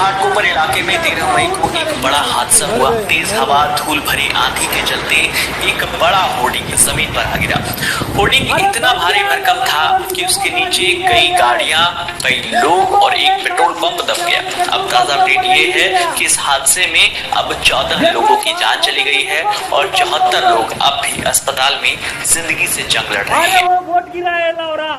घाटकोपर इलाके में 13 मई को एक बड़ा हादसा हुआ। तेज हवा, धूल भरी आंधी के चलते एक बड़ा होर्डिंग जमीन पर आ गिरा। होर्डिंग इतना भारी भरकम था कि उसके नीचे कई गाड़ियां, कई लोग और एक पेट्रोल पंप दब गया। अब ताजा अपडेट ये है कि इस हादसे में अब 14 लोगों की जान चली गई है और 74 लोग अब भी अस्पताल में जिंदगी से जंग लड़ रहे हैं। वोट गिराए लावरा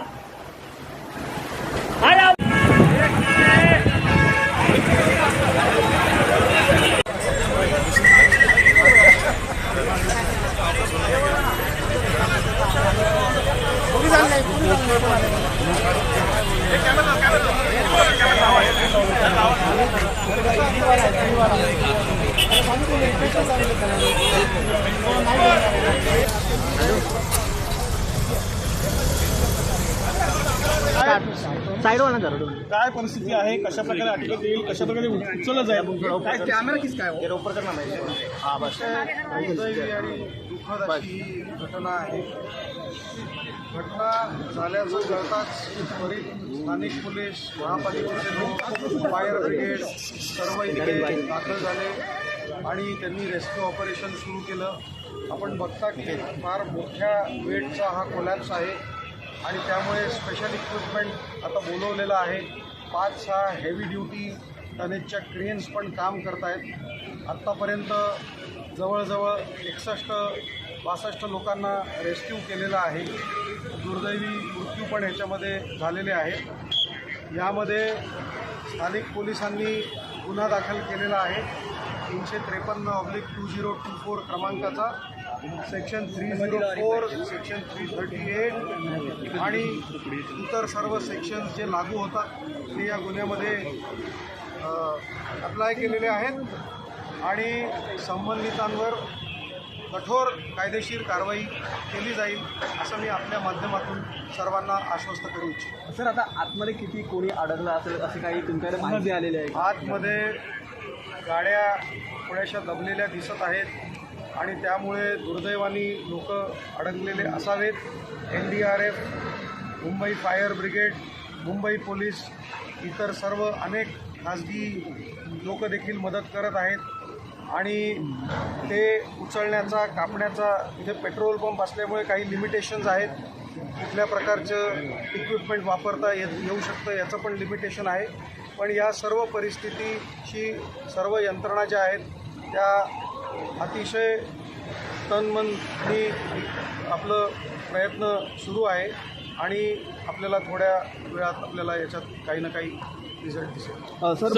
काय परिस्थिती आहे, कशा प्रकारे अटक येईल, कशा प्रकारे उचललं जाईल, काय कॅमेरा किस काय दुर्दैवी आणि दुःखद अशी ही घटना आहे. घटना झाल्याचं कळताच त्वरित स्थानिक पोलीस, महापालिकेचे लोक, फायर ब्रिगेड सर्व इथे दाखल झाले आणि त्यांनी रेस्क्यू ऑपरेशन सुरू केलं. आपण बघता की फार मोठ्या वेटचा हा कोलॅप्स आहे आणि त्यामुळे स्पेशल इक्विपमेंट आता बोलवलेलं आहे. 5-6 हेवी ड्युटी टनेजच्या क्रेन्स पण काम करत आहेत. आत्तापर्यंत जवळजवळ 61-62 लोकांना रेस्क्यू केलेला आहे. दुर्दैवी मृत्यू पण ह्याच्यामध्ये झालेले आहेत. यामध्ये स्थानिक पोलिसांनी गुन्हा दाखल केलेला आहे 353/2024 क्रमांकाचा, सेक्शन 304, सेक्शन 338 आणि इतर सर्व सेक्शन्स जे लागू होतात ते या गुन्ह्यामध्ये अप्लाय केलेले आहेत आणि संबंधितांवर कठोर कायदेशीर कारवाई केली जाईल असं मी आपल्या माध्यमातून सर्वांना आश्वस्त करू इच्छितो. सर, आता आतमध्ये किती कोणी अडकलं असेल असं काही तुमच्याकडे माहिती आलेली आहे? आतमध्ये गाड्या थोड्याशा दबलेल्या दिसत आहेत आणि त्यामुळे दुर्दैवाने लोक अडकलेले असावेत. NDRF, Mumbai fire brigade, Mumbai police, इतर सर्व अनेक खाजगी लोक देखील मदत करत आहेत आणि ते उचलण्याचा, कापण्याचा, इथे पेट्रोल पंप असल्यामुळे काही लिमिटेशन्स आहेत. कुठल्या प्रकारचं इक्विपमेंट वापरता येऊ शकतं याचं पण लिमिटेशन आहे. पण या सर्व परिस्थितीशी सर्व यंत्रणा ज्या आहेत त्या अतिशय तनमननी आपलं प्रयत्न सुरू आहे आणि आपल्याला थोड्या वेळात आपल्याला याच्यात काही ना काही रिझल्ट दिसेल. सर